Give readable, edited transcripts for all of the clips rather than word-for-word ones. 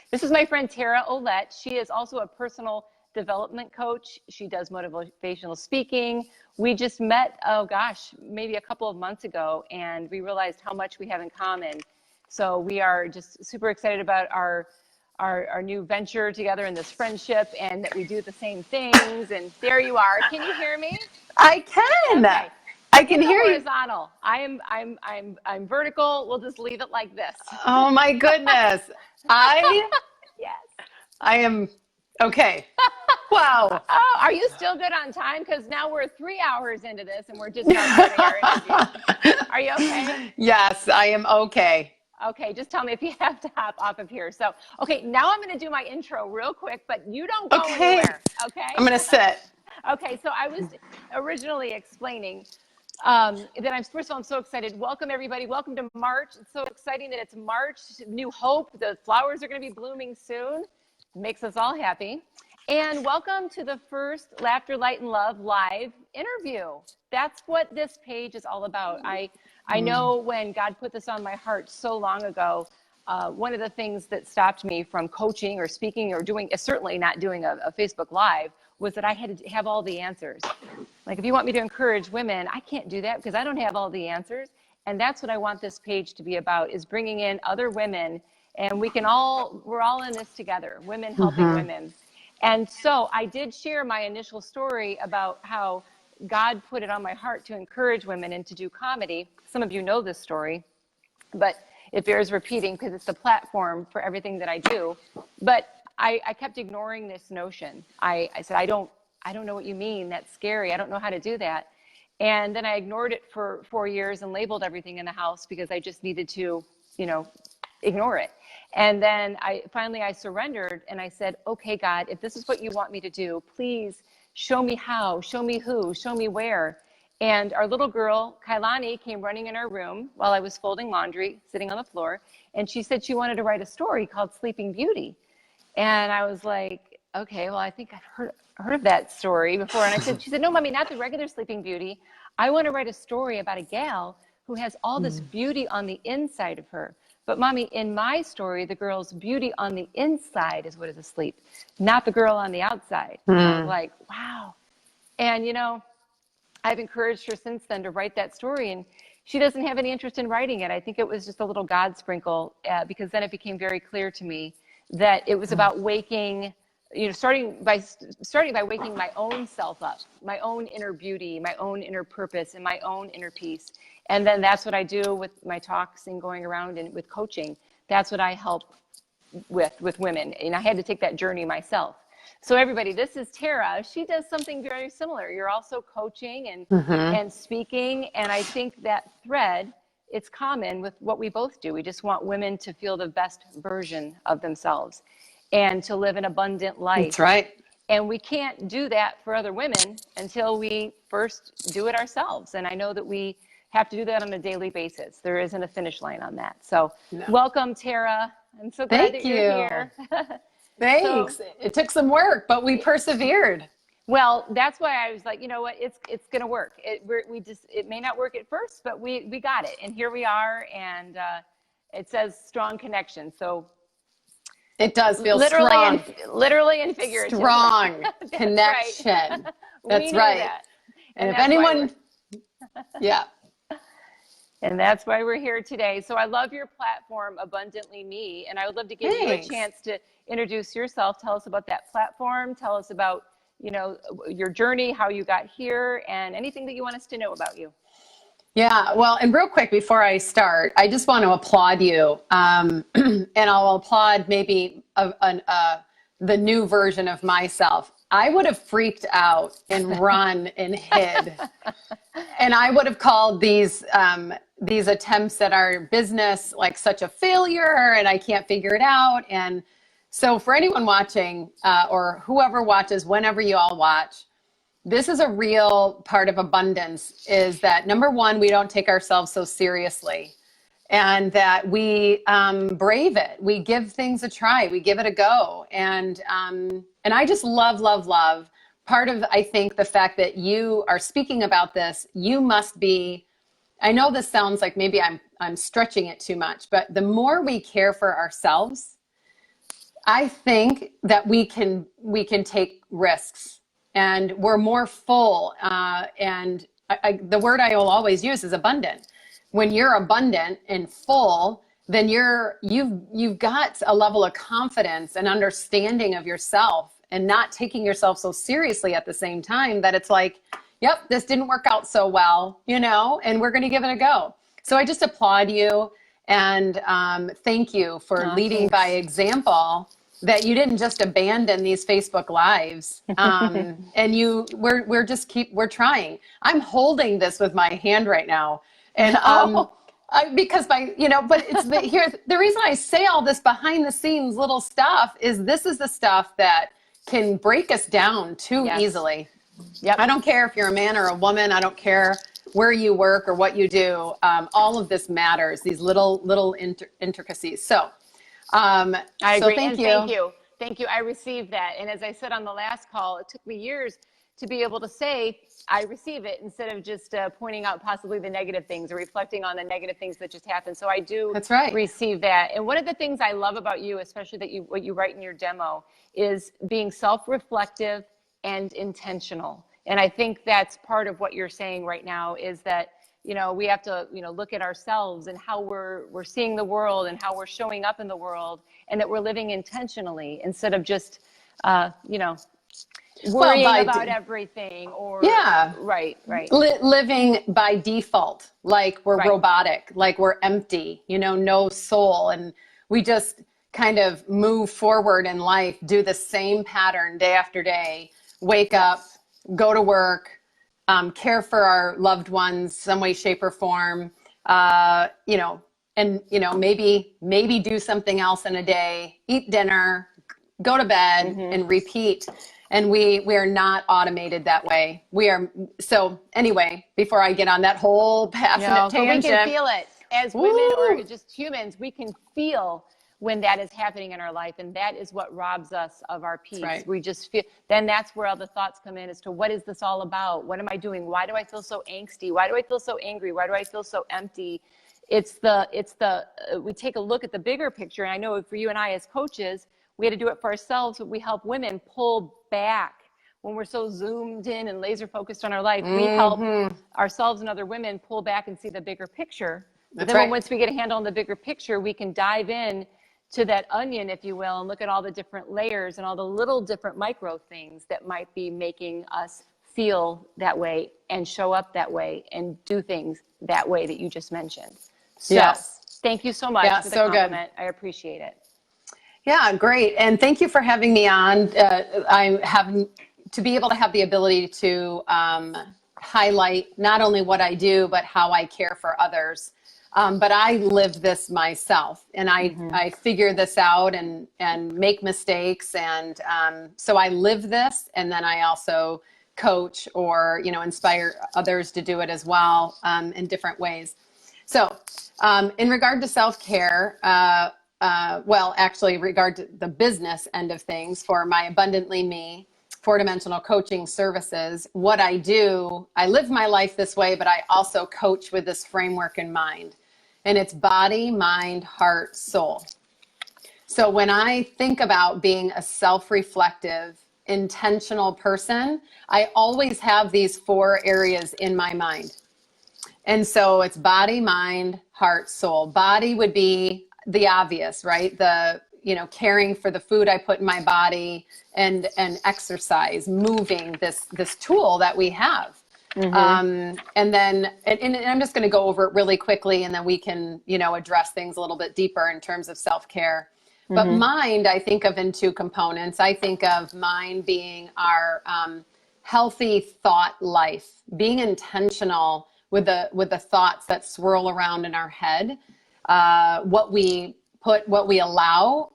This is my friend Tara Ouellette. She is also a personal development coach. She does motivational speaking. We just met, oh gosh, maybe a couple of months ago, and we realized how much we have in common. So we are just super excited about our new venture together in this friendship, and that we do the same things. And there you are. Can you hear me? I can. Okay. I can hear you. Horizontal. I'm vertical. We'll just leave it like this. Oh my goodness. Yes. I am okay. Wow. Oh, are you still good on time? Because now we're 3 hours into this and we're just not getting our interview. Are you okay? Yes, I am okay. Okay, just tell me if you have to hop off of here. So, okay, now I'm going to do my intro real quick, but you don't go anywhere, okay? I'm going to sit. Okay, so I was originally explaining that first of all, I'm so excited. Welcome, everybody. Welcome to March. It's so exciting that it's March, new hope. The flowers are going to be blooming soon. It makes us all happy. And welcome to the first Laughter, Light, and Love live interview. That's what this page is all about. I know when God put this on my heart so long ago, one of the things that stopped me from coaching or speaking or doing, certainly not doing a Facebook Live, was that I had to have all the answers. Like, if you want me to encourage women, I can't do that because I don't have all the answers. And that's what I want this page to be about, is bringing in other women, and we're all in this together, women helping women. And so I did share my initial story about how God put it on my heart to encourage women and to do comedy. Some of you know this story, but it bears repeating because it's the platform for everything that I do. But I kept ignoring this notion. I said, I don't know what you mean. That's scary. I don't know how to do that. And then I ignored it for 4 years and labeled everything in the house because I just needed to, ignore it. And then I surrendered and I said, okay, God, if this is what you want me to do, please show me how, show me who, show me where. And our little girl, Kailani, came running in our room while I was folding laundry, sitting on the floor. And she said she wanted to write a story called Sleeping Beauty. And I was like, okay, well, I think I've heard of that story before. And she said, no, Mommy, not the regular Sleeping Beauty. I want to write a story about a gal who has all this beauty on the inside of her. But Mommy, in my story, the girl's beauty on the inside is what is asleep, not the girl on the outside. And I was like, wow. And, I've encouraged her since then to write that story. And she doesn't have any interest in writing it. I think it was just a little God sprinkle, because then it became very clear to me that it was about waking, starting by waking my own self up, my own inner beauty, my own inner purpose, and my own inner peace. And then that's what I do with my talks and going around and with coaching. That's what I help with women. And I had to take that journey myself. So everybody, this is Tara. She does something very similar. You're also coaching and speaking. And I think that thread, it's common with what we both do. We just want women to feel the best version of themselves and to live an abundant life. That's right. And we can't do that for other women until we first do it ourselves. And I know that we have to do that on a daily basis. There isn't a finish line on that. So welcome, Tara. I'm so glad that you're here. Thanks. It took some work, but we persevered. Well, that's why I was like, you know what, it's going to work. It may not work at first, but we got it. And here we are. And it says strong connection. So it does feel strong. Literally and figuratively. Strong connection. Right. That's right. That. And if anyone, yeah. And that's why we're here today. So I love your platform, Abundantly Me, and I would love to give you a chance to introduce yourself. Tell us about that platform. Tell us about, your journey, how you got here, and anything that you want us to know about you. Yeah, well, and real quick before I start, I just want to applaud you, and I'll applaud maybe the new version of myself. I would have freaked out and run and hid, and I would have called these attempts at our business like such a failure, and I can't figure it out. And so for anyone watching, or whoever watches, whenever you all watch, this is a real part of abundance, is that number one, we don't take ourselves so seriously, and that we brave it. We give things a try. We give it a go. And I just love part of, I think, the fact that you are speaking about this. You must be, I know this sounds like maybe I'm stretching it too much, but the more we care for ourselves, I think that we can take risks, and we're more full. And the word I will always use is abundant. When you're abundant and full, then you've got a level of confidence and understanding of yourself, and not taking yourself so seriously at the same time that it's like, yep, this didn't work out so well, and we're going to give it a go. So I just applaud you, and thank you for leading by example, that you didn't just abandon these Facebook lives. And we're trying. I'm holding this with my hand right now. And because but it's the reason I say all this behind the scenes little stuff is this is the stuff that can break us down too easily. Yep. I don't care if you're a man or a woman. I don't care where you work or what you do. All of this matters, these little intricacies. So I agree. So thank you. I received that. And as I said on the last call, it took me years to be able to say, I receive it, instead of just pointing out possibly the negative things or reflecting on the negative things that just happened. So I do receive that. And one of the things I love about you, especially what you write in your demo, is being self-reflective and intentional. And I think that's part of what you're saying right now, is that, we have to, look at ourselves and how we're seeing the world and how we're showing up in the world, and that we're living intentionally instead of just, worrying about everything or right. Living by default, like we're robotic, like we're empty, no soul. And we just kind of move forward in life, do the same pattern day after day, wake up, go to work, care for our loved ones some way, shape or form, maybe do something else in a day, eat dinner, go to bed, and repeat. And we are not automated that way. We are. So anyway, before I get on that whole passionate tangent. We can feel it as women or just humans. We can feel when that is happening in our life. And that is what robs us of our peace. Right. We just feel, then that's where all the thoughts come in as to what is this all about? What am I doing? Why do I feel so angsty? Why do I feel so angry? Why do I feel so empty? We take a look at the bigger picture. And I know for you and I as coaches, we had to do it for ourselves, but we help women pull back when we're so zoomed in and laser focused on our life. We help ourselves and other women pull back and see the bigger picture. But then once we get a handle on the bigger picture, we can dive in to that onion, if you will, and look at all the different layers and all the little different micro things that might be making us feel that way and show up that way and do things that way that you just mentioned. So thank you so much for the compliment. Good. I appreciate it. Yeah, great. And thank you for having me on. I'm having to be able to have the ability to highlight not only what I do, but how I care for others. But I live this myself, and I figure this out and make mistakes. And so I live this, and then I also coach or, inspire others to do it as well in different ways. So in regard to self-care, regard to the business end of things for my Abundantly Me 4-dimensional coaching services, what I do, I live my life this way, but I also coach with this framework in mind. And it's body, mind, heart, soul. So when I think about being a self-reflective, intentional person, I always have these 4 areas in my mind. And so it's body, mind, heart, soul. Body would be the obvious, right? Caring for the food I put in my body and exercise, moving this tool that we have. And then I'm just going to go over it really quickly, and then we can, address things a little bit deeper in terms of self-care. But mind, I think of in 2 components. I think of mind being our healthy thought life, being intentional with the thoughts that swirl around in our head, what we allow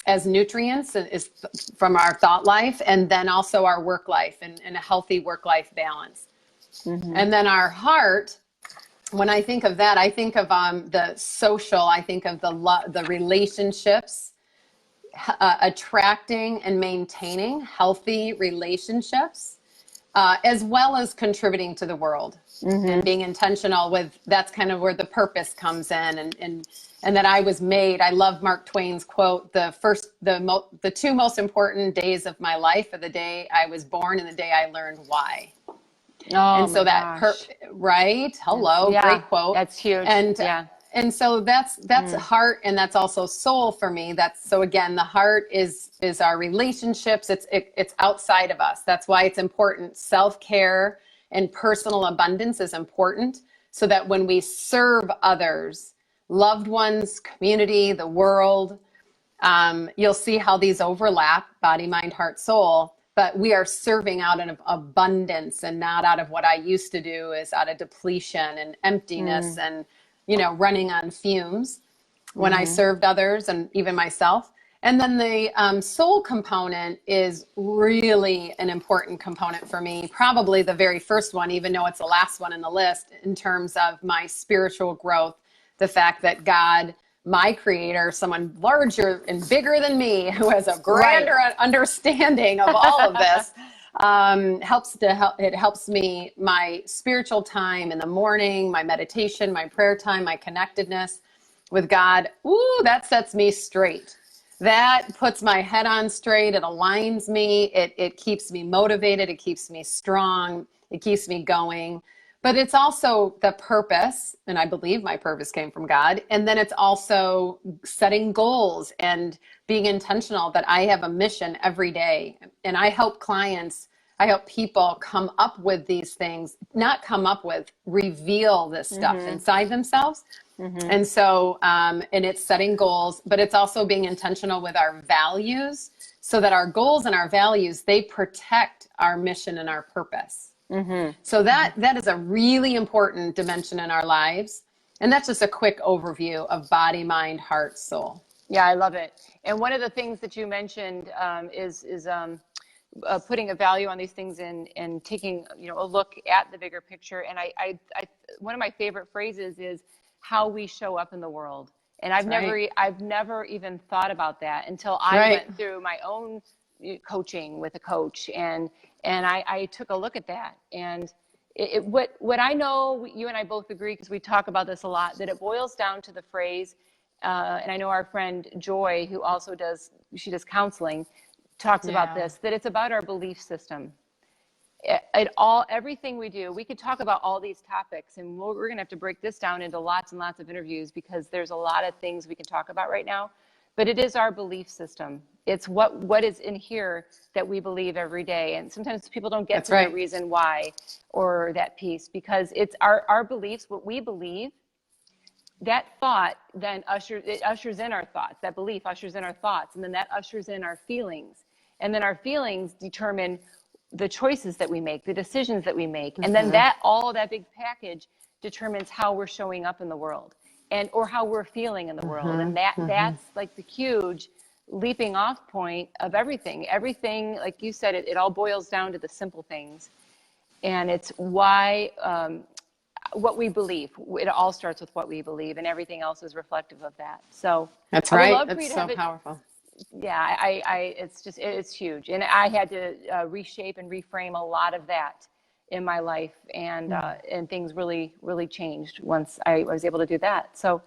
as nutrients is from our thought life, and then also our work life and a healthy work-life balance. And then our heart, when I think of that, I think of the social, I think of the relationships, attracting and maintaining healthy relationships, as well as contributing to the world and being intentional with, that's kind of where the purpose comes in, and that I was made. I love Mark Twain's quote, the two most important days of my life are the day I was born and the day I learned why. Oh, And so right? Hello, yeah, great quote. that's huge. And so that's heart, and that's also soul for me. So again, the heart is our relationships. It's outside of us. That's why it's important. Self-care and personal abundance is important, so that when we serve others, loved ones, community, the world, you'll see how these overlap: body, mind, heart, soul. But we are serving out of abundance, and not out of what I used to do, is out of depletion and emptiness and running on fumes when I served others and even myself. And then the soul component is really an important component for me, probably the very first one, even though it's the last one in the list, in terms of my spiritual growth. The fact that God, my creator, someone larger and bigger than me, who has a grander understanding of all of this, it helps me, my spiritual time in the morning, my meditation, my prayer time, my connectedness with God. Ooh, that sets me straight. That puts my head on straight. It aligns me. It keeps me motivated. It keeps me strong. It keeps me going. But it's also the purpose, and I believe my purpose came from God. And then it's also setting goals and being intentional that I have a mission every day. And I help people come up with these things, not come up with, reveal this stuff inside themselves. And so, and it's setting goals, but it's also being intentional with our values, so that our goals and our values, they protect our mission and our purpose. So that is a really important dimension in our lives. And that's just a quick overview of body, mind, heart, soul. Yeah, I love it. And one of the things that you mentioned is putting a value on these things and taking a look at the bigger picture. And I one of my favorite phrases is how we show up in the world. And I've never even thought about that until I went through my own coaching with a coach, and I took a look at that. And what I know, you and I both agree, because we talk about this a lot, that it boils down to the phrase, and I know our friend Joy, who also does counseling, talks about this, that it's about our belief system. Everything we do, we could talk about all these topics, and we're going to have to break this down into lots and lots of interviews, because there's a lot of things we can talk about right now. But it is our belief system. It's what is in here that we believe every day. And sometimes people don't get to the reason why, or that piece, because it's our beliefs, what we believe. That thought then ushers in our thoughts. That belief ushers in our thoughts, and then that ushers in our feelings. And then our feelings determine the choices that we make, the decisions that we make. And then all that big package determines how we're showing up in the world, or how we're feeling in the world. And that's like the huge leaping off point of everything. Everything, like you said, it all boils down to the simple things. And it's why, what we believe. It all starts with what we believe, and everything else is reflective of that. So that's right. That's so powerful. Yeah, it's huge. And I had to reshape and reframe a lot of that in my life, and things really, really changed once I was able to do that. So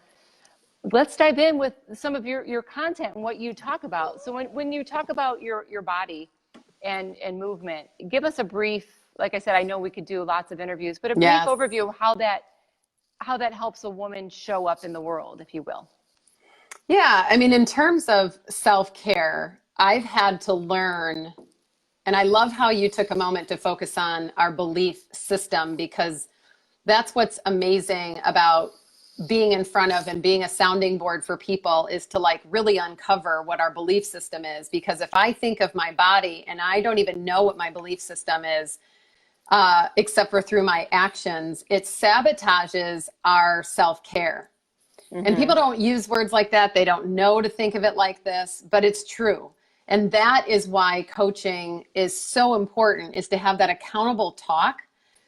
let's dive in with some of your content and what you talk about. So when you talk about your body and movement, give us a brief, like I said, I know we could do lots of interviews, but a brief overview of how that helps a woman show up in the world, if you will. Yeah, I mean, in terms of self-care, I've had to learn, and I love how you took a moment to focus on our belief system, because that's what's amazing about being in front of and being a sounding board for people, is to really uncover what our belief system is. Because if I think of my body and I don't even know what my belief system is, except for through my actions, it sabotages our self-care. And people don't use words like that. They don't know to think of it like this, but it's true. And that is why coaching is so important, is to have that accountable talk,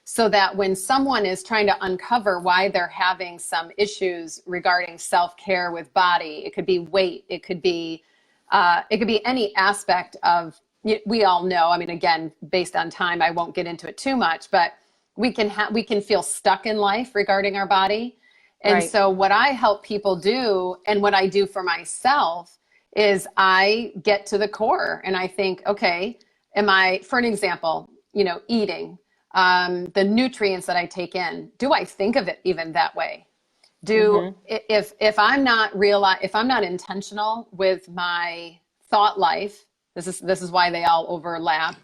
so that when someone is trying to uncover why they're having some issues regarding self-care with body, it could be weight, it could be any aspect of we all know, I mean, again, based on time, I won't get into it too much, but we can feel stuck in life regarding our body. And Right. so what I help people do, and what I do for myself, is I get to the core and I think, okay, for an example, eating, the nutrients that I take in, do I think of it even that way? If I'm not intentional with my thought life, this is why they all overlap,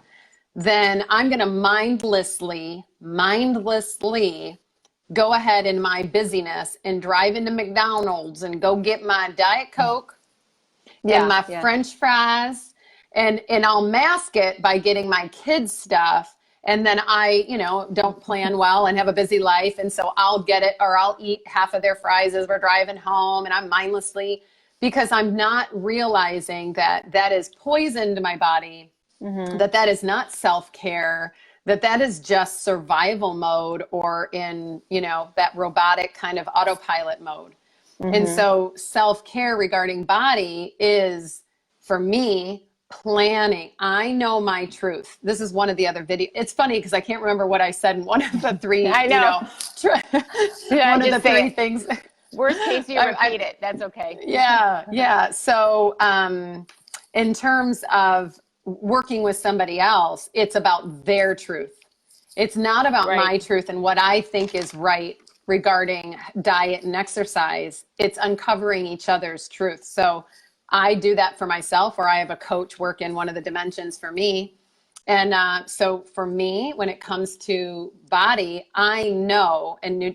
then I'm going to mindlessly go ahead in my busyness and drive into McDonald's and go get my Diet Coke and my French fries, and I'll mask it by getting my kids stuff. And then I, don't plan well and have a busy life. And so I'll get it, or I'll eat half of their fries as we're driving home, and I'm mindlessly, because I'm not realizing that is poison to my body, that is not self-care, that is just survival mode, or in, that robotic kind of autopilot mode. And so self-care regarding body is, for me, planning. I know my truth. This is one of the other videos. It's funny because I can't remember what I said in one of the three. I know. One of the three things. Worst case, you repeat it. That's okay. Yeah. So in terms of working with somebody else, it's about their truth. It's not about my truth and what I think is right regarding diet and exercise. It's uncovering each other's truth. So I do that for myself, or I have a coach work in one of the dimensions for me. And so for me, when it comes to body, I know, and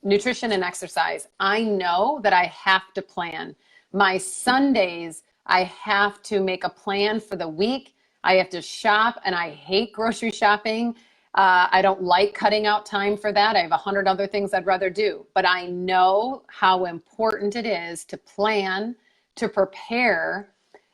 nutrition and exercise, I know that I have to plan. My Sundays, I have to make a plan for the week. I have to shop, and I hate grocery shopping. I don't like cutting out time for that. I have 100 other things I'd rather do. But I know how important it is to plan, to prepare,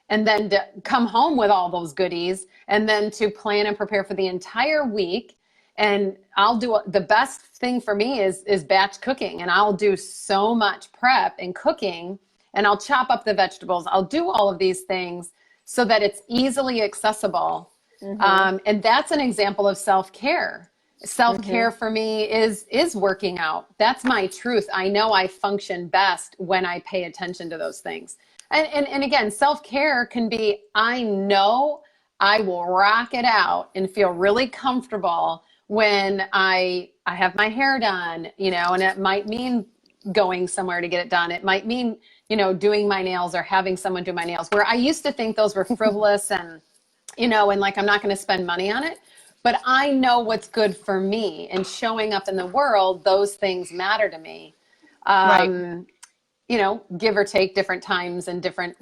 and then to come home with all those goodies, and then to plan and prepare for the entire week. And I'll do, the best thing for me is batch cooking. And I'll do so much prep and cooking, and I'll chop up the vegetables. I'll do all of these things so that it's easily accessible. And that's an example of self-care. Self-care for me is working out. That's my truth. I know I function best when I pay attention to those things. And again, self-care can be, I know I will rock it out and feel really comfortable when I have my hair done, and it might mean going somewhere to get it done. It might mean, doing my nails or having someone do my nails, where I used to think those were frivolous and, and like, I'm not going to spend money on it. But I know what's good for me, and showing up in the world, those things matter to me. Give or take different times and different,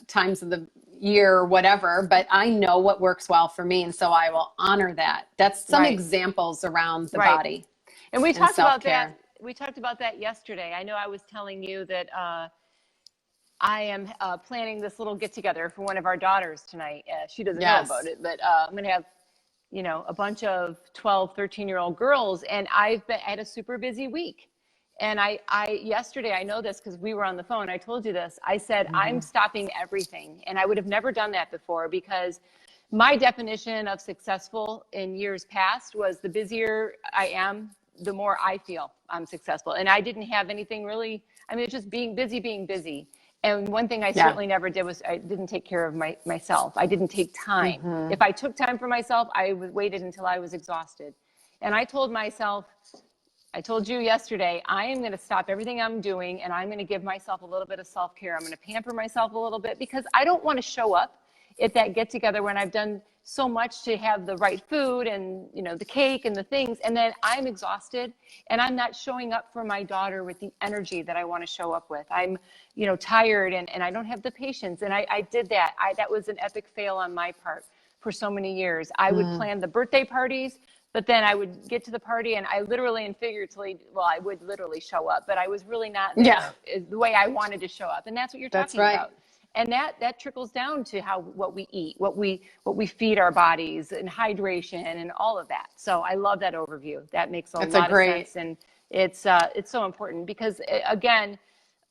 times of the year or whatever, but I know what works well for me. And so I will honor that. That's some examples around the body. And we talked about that. We talked about that yesterday. I know I was telling you that I am planning this little get together for one of our daughters tonight. She doesn't know about it, but I'm going to have, a bunch of 12, 13-year-old girls. And I had a super busy week. And I yesterday, I know this because we were on the phone, I told you this, I said, I'm stopping everything. And I would have never done that before, because my definition of successful in years past was, the busier I am, the more I feel I'm successful. And I didn't have anything really, it's just being busy. And one thing I certainly never did was, I didn't take care of myself. I didn't take time. If I took time for myself, I waited until I was exhausted. And I told myself, I told you yesterday, I am going to stop everything I'm doing, and I'm going to give myself a little bit of self-care. I'm going to pamper myself a little bit, because I don't want to show up at that get together when I've done so much to have the right food and, the cake and the things. And then I'm exhausted, and I'm not showing up for my daughter with the energy that I want to show up with. I'm, tired, and I don't have the patience. And I did that. That was an epic fail on my part for so many years. I would plan the birthday parties, but then I would get to the party, and I literally and figuratively, I would literally show up, but I was really not there the way I wanted to show up. And that's what you're talking about. And that trickles down to what we eat, what we feed our bodies, and hydration and all of that. So I love that overview. That makes a lot of sense. And it's so important, because again,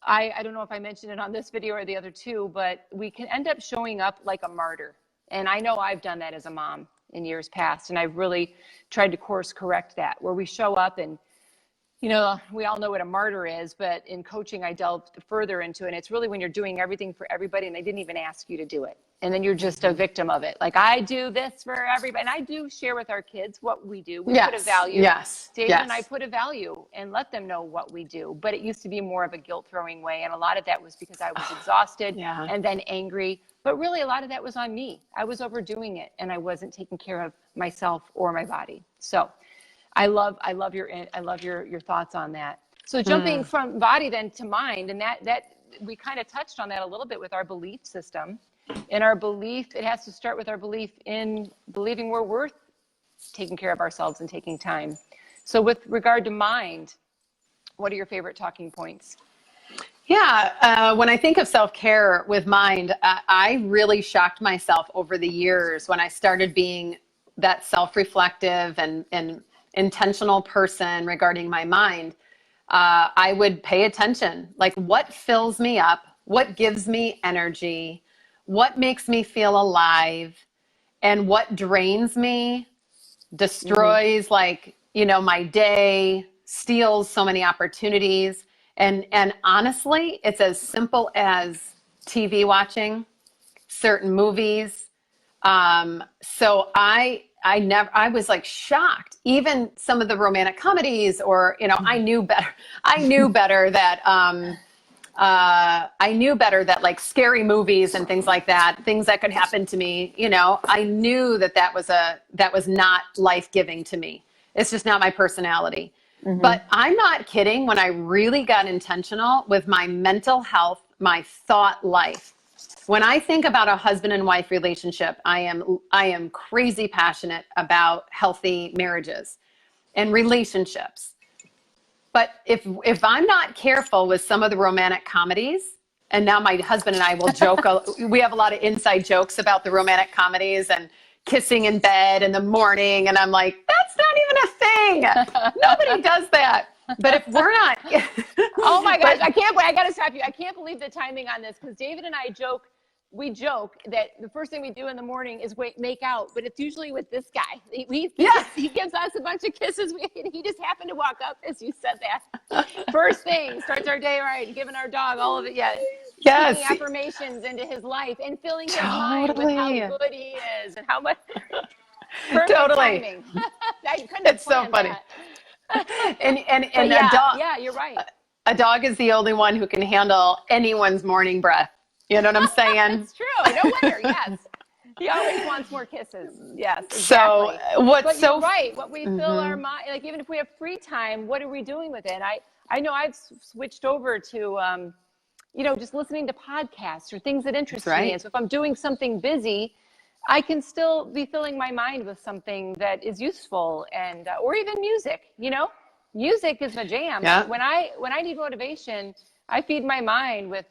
I don't know if I mentioned it on this video or the other two, but we can end up showing up like a martyr. And I know I've done that as a mom in years past. And I've really tried to course correct that, where we show up and, you know, we all know what a martyr is, but in coaching, I delved further into it. And it's really when you're doing everything for everybody and they didn't even ask you to do it. And then you're just a victim of it. Like, I do this for everybody. And I do share with our kids what we do. We put a value. Yes. David yes. and I put a value and let them know what we do. But it used to be more of a guilt throwing way. And a lot of that was because I was exhausted and then angry. But really, a lot of that was on me. I was overdoing it and I wasn't taking care of myself or my body. So I love your thoughts on that. So jumping from body then to mind, and that we kind of touched on that a little bit with our belief system. And our belief, it has to start with our belief in believing we're worth taking care of ourselves and taking time. So with regard to mind, what are your favorite talking points? Yeah, when I think of self-care with mind, I really shocked myself over the years when I started being that self-reflective and intentional person regarding my mind. I would pay attention, like what fills me up, what gives me energy, what makes me feel alive, and what drains me, destroys like, you know, my day, steals so many opportunities. And honestly, it's as simple as TV watching, certain movies. So I was like shocked, even some of the romantic comedies, or, you know, I knew better that like scary movies and things like that, things that could happen to me, you know, I knew that was not life-giving to me. It's just not my personality. But I'm not kidding when I really got intentional with my mental health, my thought life. When I think about a husband and wife relationship, I am crazy passionate about healthy marriages and relationships. But if I'm not careful with some of the romantic comedies, and now my husband and I will joke, we have a lot of inside jokes about the romantic comedies and kissing in bed in the morning, and I'm like, that's not even a thing. Nobody does that. But if we're not, oh my gosh, I can't wait. I got to stop you. I can't believe the timing on this, because David and I joke that the first thing we do in the morning is make out, but it's usually with this guy. He gives us a bunch of kisses. He just happened to walk up as you said that. First thing, starts our day right, giving our dog all of it. Yes. Speaking affirmations into his life and filling his mind with how good he is and how much. Perfect timing. I couldn't have it's so funny. That. And yeah, a dog. Yeah, you're right. A dog is the only one who can handle anyone's morning breath. You know what I'm saying? It's true. No wonder. Yes. He always wants more kisses. Yes. Exactly. So but you're right. What we fill our mind, like even if we have free time, what are we doing with it? I know I've switched over to, you know, just listening to podcasts or things that interest me. And so if I'm doing something busy, I can still be filling my mind with something that is useful, and or even music. You know, music is a jam. Yeah. When I need motivation, I feed my mind with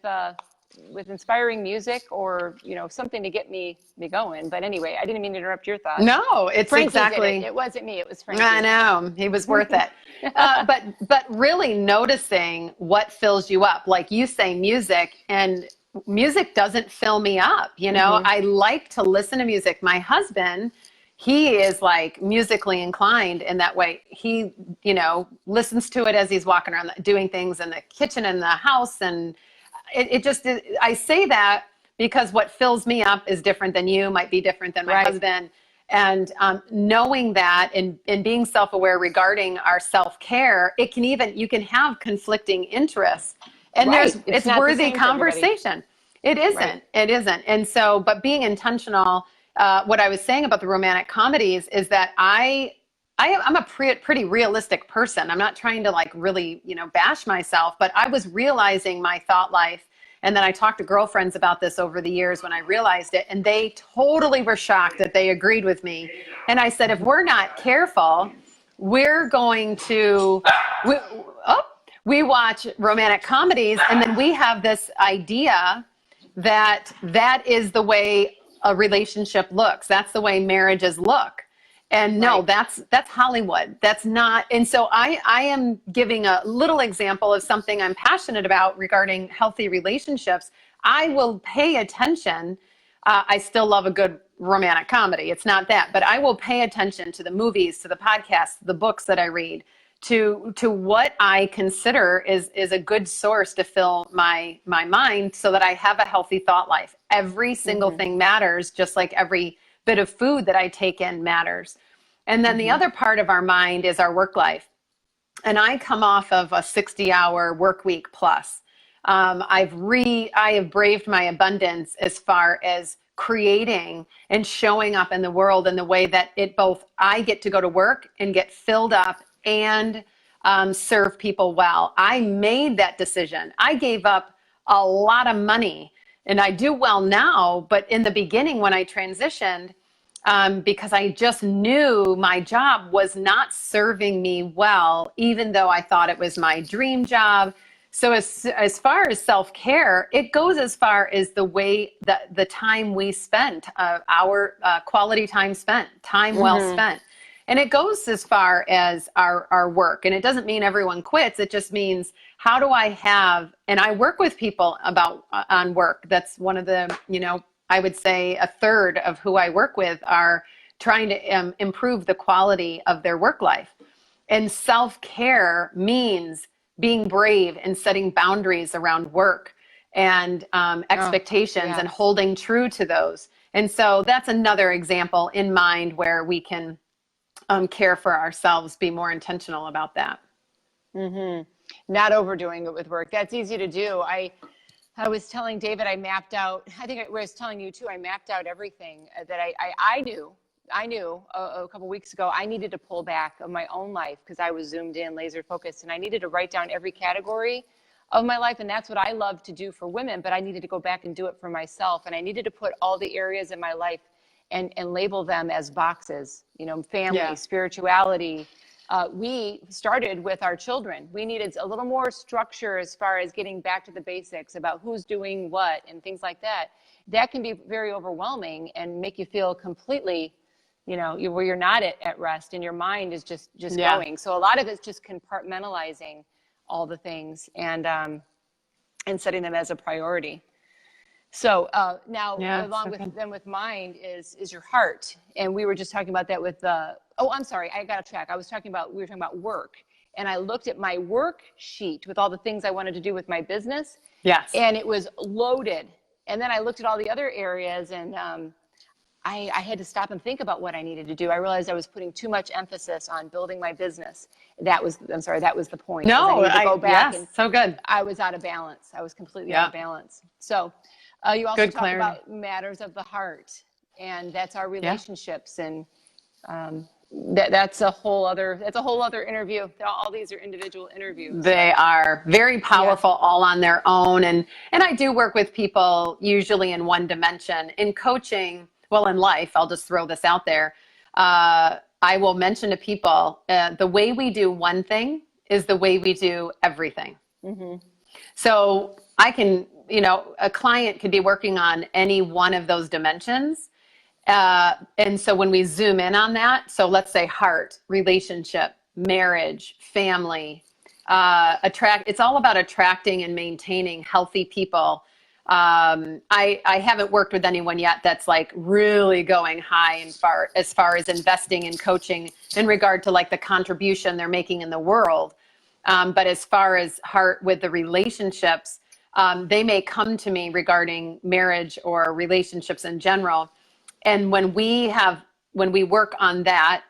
inspiring music, or, you know, something to get me going. But anyway, I didn't mean to interrupt your thoughts. No, it's Frankie exactly. did it. It wasn't me. It was Frankie. I know, he was worth it. But really noticing what fills you up, like you say, music, and music doesn't fill me up. You know, I like to listen to music. My husband, he is like musically inclined in that way. He, you know, listens to it as he's walking around doing things in the kitchen and the house, and it just, I say that because what fills me up is different than you, might be different than my husband. And knowing that and being self-aware regarding our self-care, you can have conflicting interests, and it's worthy conversation. It isn't. It isn't. And so, but being intentional, what I was saying about the romantic comedies is that I'm a pretty realistic person. I'm not trying to like really, you know, bash myself, but I was realizing my thought life. And then I talked to girlfriends about this over the years when I realized it, and they totally were shocked that they agreed with me. And I said, if we're not careful, we're going to, we watch romantic comedies, and then we have this idea that is the way a relationship looks. That's the way marriages look. And no, that's Hollywood. That's not. And so I am giving a little example of something I'm passionate about regarding healthy relationships. I will pay attention. I still love a good romantic comedy. It's not that, but I will pay attention to the movies, to the podcasts, the books that I read, to what I consider is a good source to fill my mind so that I have a healthy thought life. Every single thing matters, just like every bit of food that I take in matters. And then the other part of our mind is our work life. And I come off of a 60-hour work week plus. I have braved my abundance as far as creating and showing up in the world in the way that I get to go to work and get filled up and serve people well. I made that decision. I gave up a lot of money, and I do well now, but in the beginning when I transitioned, because I just knew my job was not serving me well, even though I thought it was my dream job. So as far as self-care, it goes as far as the way that the time we spent, our quality time spent, time well spent. And it goes as far as our work. And it doesn't mean everyone quits. It just means, how do I have, and I work with people on work. That's one of the, I would say a third of who I work with are trying to improve the quality of their work life. And self-care means being brave and setting boundaries around work and expectations and holding true to those. And so that's another example in mind where we can care for ourselves, be more intentional about that. Not overdoing it with work. That's easy to do. I was telling David, I mapped out, I think I was telling you too, I mapped out everything that I knew a couple weeks ago. I needed to pull back of my own life because I was zoomed in, laser focused, and I needed to write down every category of my life. And that's what I love to do for women, but I needed to go back and do it for myself. And I needed to put all the areas in my life and label them as boxes, family, spirituality. We started with our children. We needed a little more structure as far as getting back to the basics about who's doing what and things like that. That can be very overwhelming and make you feel completely, where you're not at rest and your mind is just going. So a lot of it's just compartmentalizing all the things and setting them as a priority. So now along with mind is your heart. And we were just talking about that with I'm sorry, I got off track. We were talking about work. And I looked at my work sheet with all the things I wanted to do with my business. Yes. And it was loaded. And then I looked at all the other areas and I had to stop and think about what I needed to do. I realized I was putting too much emphasis on building my business. That was the point. No, I go back and so good. I was out of balance. I was completely out of balance. So you also talk about matters of the heart, and that's our relationships, and that's a whole other interview. All these are individual interviews. They are very powerful all on their own, and I do work with people usually in one dimension. In coaching, well, in life, I'll just throw this out there. I will mention to people the way we do one thing is the way we do everything. So I can, a client could be working on any one of those dimensions. And so when we zoom in on that, so let's say heart, relationship, marriage, family, it's all about attracting and maintaining healthy people. I haven't worked with anyone yet that's like really going high and far as far as investing in coaching in regard to like the contribution they're making in the world. But as far as heart with the relationships, they may come to me regarding marriage or relationships in general. And when we work on that,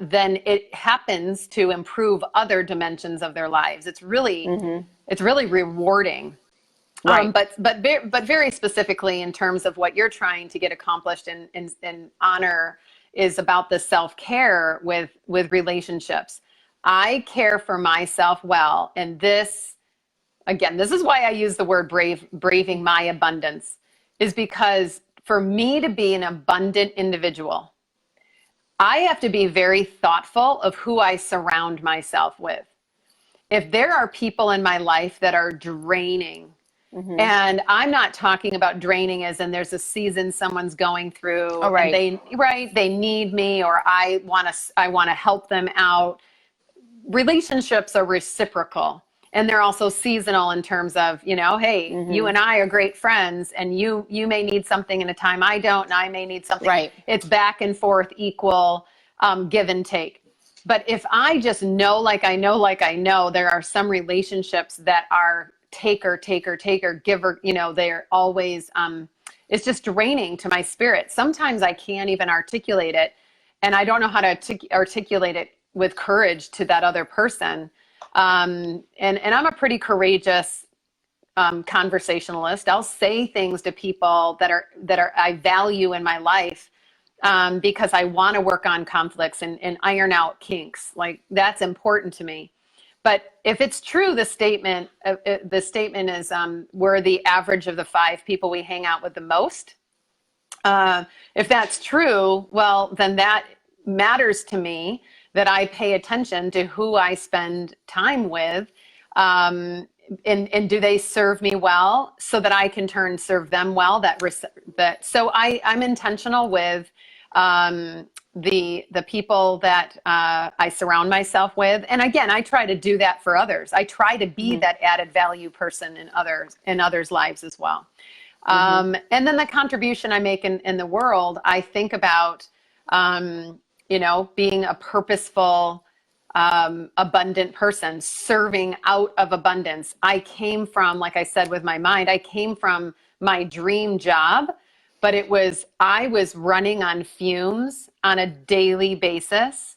then it happens to improve other dimensions of their lives. It's really rewarding. Right. But very specifically in terms of what you're trying to get accomplished and honor is about the self-care with relationships. I care for myself well. And this is why I use the word braving my abundance, is because for me to be an abundant individual, I have to be very thoughtful of who I surround myself with. If there are people in my life that are draining, and I'm not talking about draining as in there's a season someone's going through, and they need me, or I want to help them out. Relationships are reciprocal. And they're also seasonal in terms of, hey, you and I are great friends, and you may need something in a time I don't, and I may need something. Right. It's back and forth, equal, give and take. But if I just know, like I know, there are some relationships that are taker, giver, they're always, it's just draining to my spirit. Sometimes I can't even articulate it, and I don't know how to articulate it with courage to that other person. And I'm a pretty courageous conversationalist. I'll say things to people that are I value in my life, because I want to work on conflicts and iron out kinks. Like, that's important to me. But if it's true, the statement is, we're the average of the 5 people we hang out with the most. If that's true, well, then that matters to me, that I pay attention to who I spend time with. And do they serve me well, so that I can serve them well? So I'm intentional with the people that I surround myself with. And again, I try to do that for others. I try to be that added value person in others' lives as well. And then the contribution I make in the world, I think about, being a purposeful, abundant person, serving out of abundance. I came from, like I said, with my mind, I came from my dream job, but I was running on fumes on a daily basis.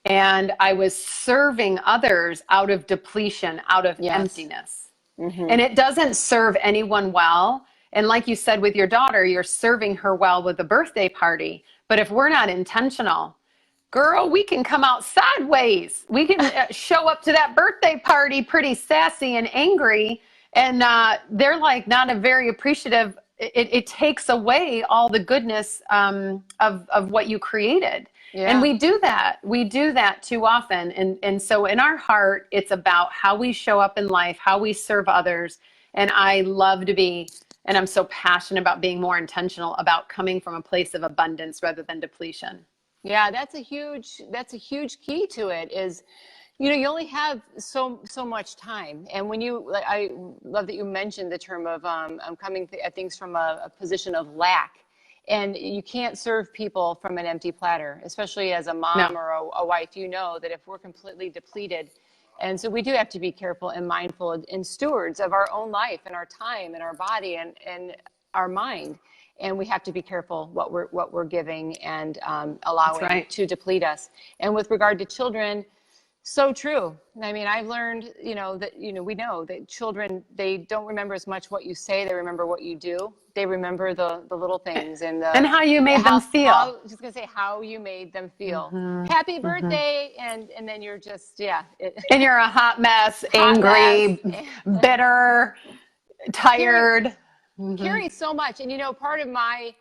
And I was serving others out of depletion, out of emptiness. And it doesn't serve anyone well. And like you said, with your daughter, you're serving her well with the birthday party. But if we're not intentional, girl, we can come out sideways. We can show up to that birthday party pretty sassy and angry. And they're like not a very appreciative. It takes away all the goodness of what you created. Yeah. And we do that. We do that too often. And so in our heart, it's about how we show up in life, how we serve others. And I love to be, and I'm so passionate about being more intentional about coming from a place of abundance rather than depletion. Yeah, that's a huge key to it is, you only have so much time. And when I love that you mentioned the term of coming at things from a position of lack. And you can't serve people from an empty platter, especially as a mom or a wife. That if we're completely depleted, and so we do have to be careful and mindful and stewards of our own life and our time and our body and our mind. And we have to be careful what we're giving and allowing to deplete us. And with regard to children, so true. I mean, I've learned, that, we know that children, they don't remember as much what you say. They remember what you do. They remember the little things and how you made them feel. I was just going to say how you made them feel. Happy birthday. And then you're just, and you're a hot mess, angry, bitter, tired. Carrying so much. And, part of my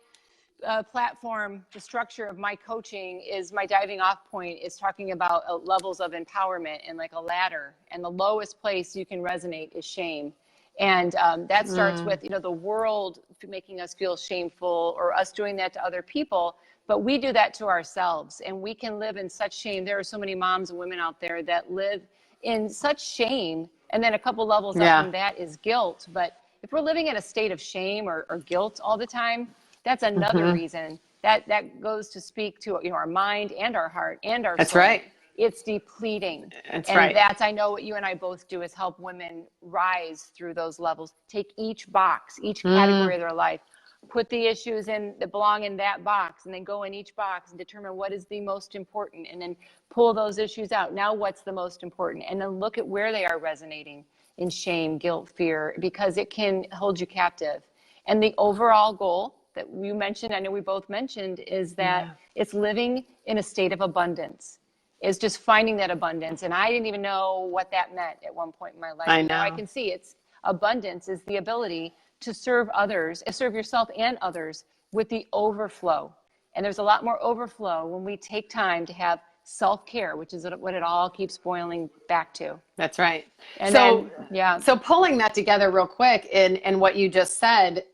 platform, the structure of my coaching is my diving off point is talking about levels of empowerment and like a ladder. And the lowest place you can resonate is shame. And that starts with, the world making us feel shameful or us doing that to other people. But we do that to ourselves, and we can live in such shame. There are so many moms and women out there that live in such shame. And then a couple levels up from that is guilt. But if we're living in a state of shame or guilt all the time, that's another reason that goes to speak to our mind and our heart and our soul. That's right. It's depleting. That's right. And I know what you and I both do is help women rise through those levels. Take each box, each category of their life, put the issues in that belong in that box, and then go in each box and determine what is the most important, and then pull those issues out. Now, what's the most important? And then look at where they are resonating in shame, guilt, fear, because it can hold you captive. And the overall goal that you mentioned, I know we both mentioned, is that it's living in a state of abundance. Is just finding that abundance. And I didn't even know what that meant at one point in my life. I know. Now I can see abundance is the ability to serve others, serve yourself and others with the overflow. And there's a lot more overflow when we take time to have self-care, which is what it all keeps boiling back to. That's right. And so pulling that together real quick in what you just said,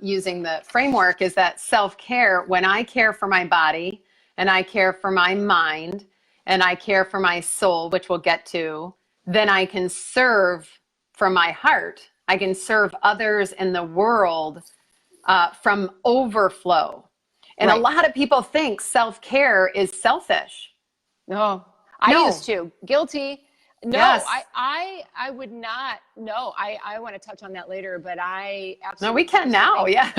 using the framework, is that self-care, when I care for my body and I care for my mind and I care for my soul, which we'll get to, then I can serve from my heart. I can serve others in the world from overflow. And a lot of people think self-care is selfish. No, I used to. Guilty. No, Yes. I would not. No, I want to touch on that later, but I absolutely. No, we can now. Yeah.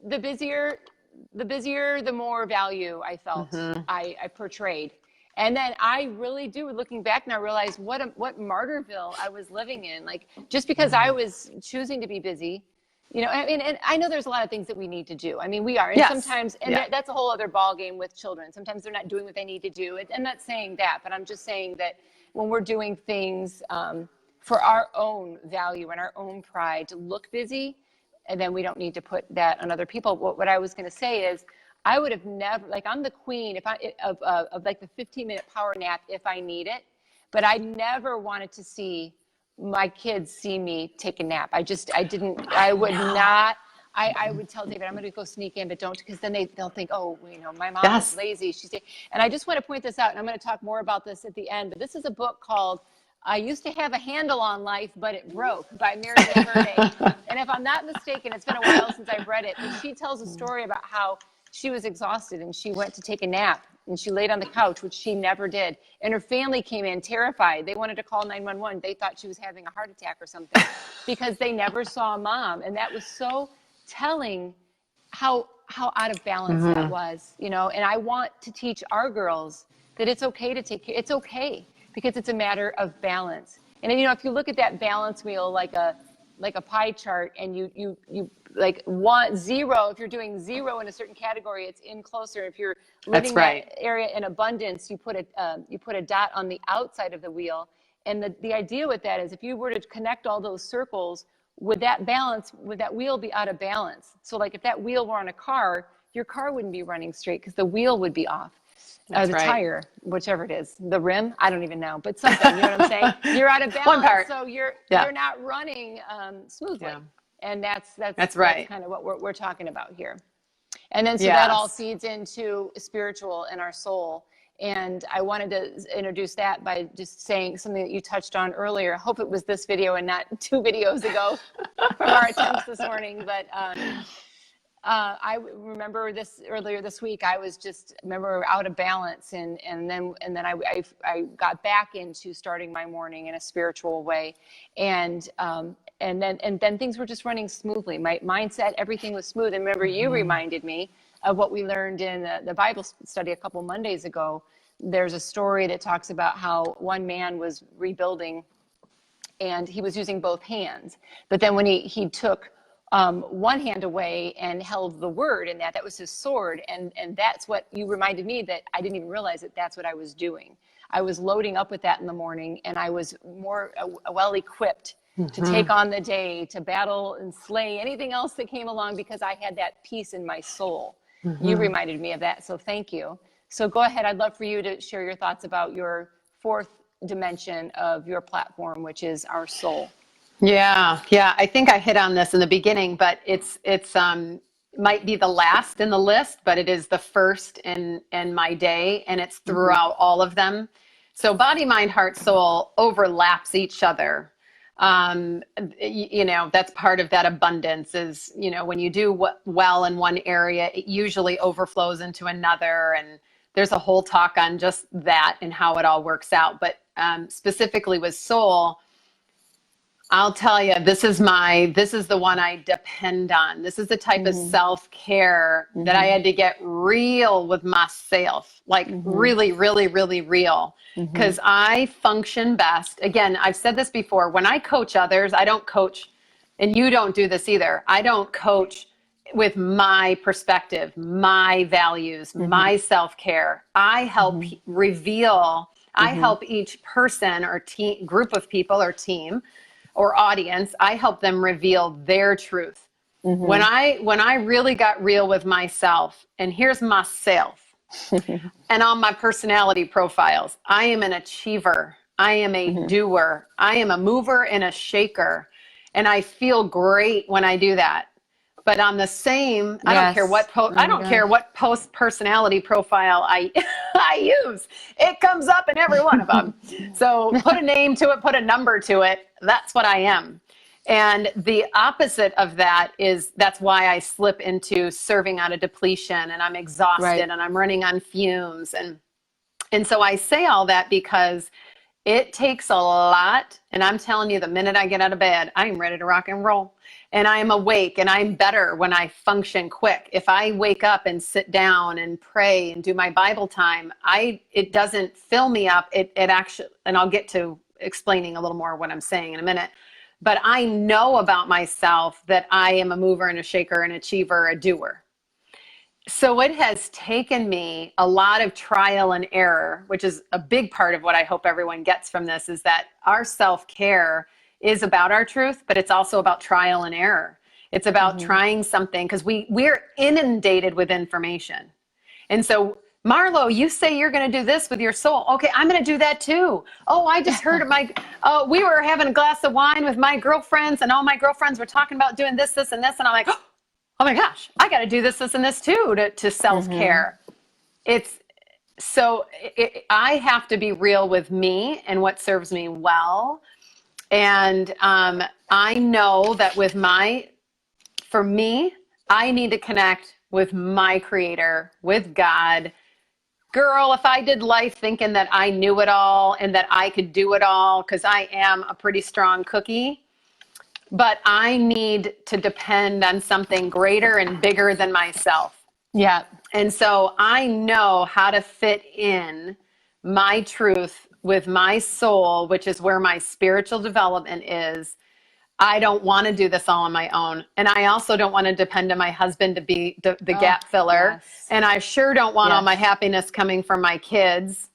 The busier, the more value I felt I portrayed. And then I really do, looking back now, realize what martyrville I was living in. Like, just because I was choosing to be busy, I mean, and I know there's a lot of things that we need to do. I mean, we are. And sometimes, and that's a whole other ball game with children. Sometimes they're not doing what they need to do. I'm not saying that, but I'm just saying that when we're doing things for our own value and our own pride to look busy, and then we don't need to put that on other people. What I was going to say is, I would have never, like, I'm the queen of like the 15-minute power nap if I need it, but I never wanted to see my kids see me take a nap. I would not. I would tell David, I'm going to go sneak in, but don't, because then they'll think, oh, my mom is lazy. And I just want to point this out, and I'm going to talk more about this at the end, but this is a book called I Used to Have a Handle on Life, But It Broke by Mary Verde. And if I'm not mistaken, it's been a while since I've read it, but she tells a story about how she was exhausted and she went to take a nap and she laid on the couch, which she never did. And her family came in terrified. They wanted to call 911. They thought she was having a heart attack or something because they never saw mom. And that was so telling how out of balance that was, and I want to teach our girls that it's okay to take care. It's okay, because it's a matter of balance. And if you look at that balance wheel like a pie chart, and you like want zero, if you're doing zero in a certain category, it's in closer. If you're living that area in abundance, you put a dot on the outside of the wheel. And the idea with that is, if you were to connect all those circles, would that wheel be out of balance? So like, if that wheel were on a car, your car wouldn't be running straight because the wheel would be off. Tire, whichever it is, the rim, I don't even know, but something, you know what I'm saying? You're out of balance, one part. So you're not running smoothly. Yeah. And that's kind of what we're talking about here. And then, so that all feeds into spiritual and our soul. And I wanted to introduce that by just saying something that you touched on earlier. I hope it was this video and not 2 videos ago from our attempts this morning. But I remember this earlier this week. I was remember out of balance, and then I got back into starting my morning in a spiritual way, and then things were just running smoothly. My mindset, everything was smooth. And remember, you reminded me of what we learned in the Bible study a couple Mondays ago. There's a story that talks about how one man was rebuilding, and he was using both hands, but then when he took one hand away and held the word in that was his sword. And that's what you reminded me, that I didn't even realize that that's what I was doing. I was loading up with that in the morning, and I was more well-equipped to take on the day, to battle and slay anything else that came along, because I had that peace in my soul. You reminded me of that. So thank you. So go ahead. I'd love for you to share your thoughts about your 4th dimension of your platform, which is our soul. Yeah. I think I hit on this in the beginning, but it's might be the last in the list, but it is the first in my day, and it's throughout all of them. So body, mind, heart, soul overlaps each other. That's part of that abundance is, when you do well in one area, it usually overflows into another. And there's a whole talk on just that and how it all works out. But specifically with soul, I'll tell you, this is the one I depend on. This is the type of self-care that I had to get real with myself, like really, really, really real. Because I function best. Again, I've said this before, when I coach others, I don't coach, and you don't do this either. I don't coach with my perspective, my values, my self-care. I help reveal, I help each person or group of people or team or audience, I help them reveal their truth. When I really got real with myself, and here's myself, and on my personality profiles, I am an achiever, I am a doer, I am a mover and a shaker, and I feel great when I do that. But on the same, I don't care Yes. what Oh I my don't care gosh. what post personality profile I I use. It comes up in every one of them. So put a name to it, put a number to it. That's what I am. And the opposite of that is that's why I slip into serving out of depletion and I'm exhausted Right. and I'm running on fumes and so I say all that because it takes a lot. And I'm telling you, the minute I get out of bed, I'm ready to rock and roll. And I'm awake and I'm better when I function quick. If I wake up and sit down and pray and do my Bible time, it doesn't fill me up. It actually, and I'll get to explaining a little more what I'm saying in a minute. But I know about myself that I am a mover and a shaker, an achiever, a doer. So it has taken me a lot of trial and error, which is a big part of what I hope everyone gets from this, is that our self-care is about our truth, but it's also about trial and error. It's about trying something because we're inundated with information. And so, Marlo, you say you're going to do this with your soul. Okay, I'm going to do that too. Oh, I just heard we were having a glass of wine with my girlfriends and all my girlfriends were talking about doing this, this, and this. And I'm like, oh my gosh, I got to do this, this, and this too to self-care. It's so I have to be real with me and what serves me well. And I know that for me, I need to connect with my creator, with God. Girl, if I did life thinking that I knew it all and that I could do it all, because I am a pretty strong cookie, but I need to depend on something greater and bigger than myself. Yeah. And so I know how to fit in my truth with my soul, which is where my spiritual development is. I don't want to do this all on my own. And I also don't want to depend on my husband to be the gap filler. Yes. And I sure don't want all Yes. my happiness coming from my kids,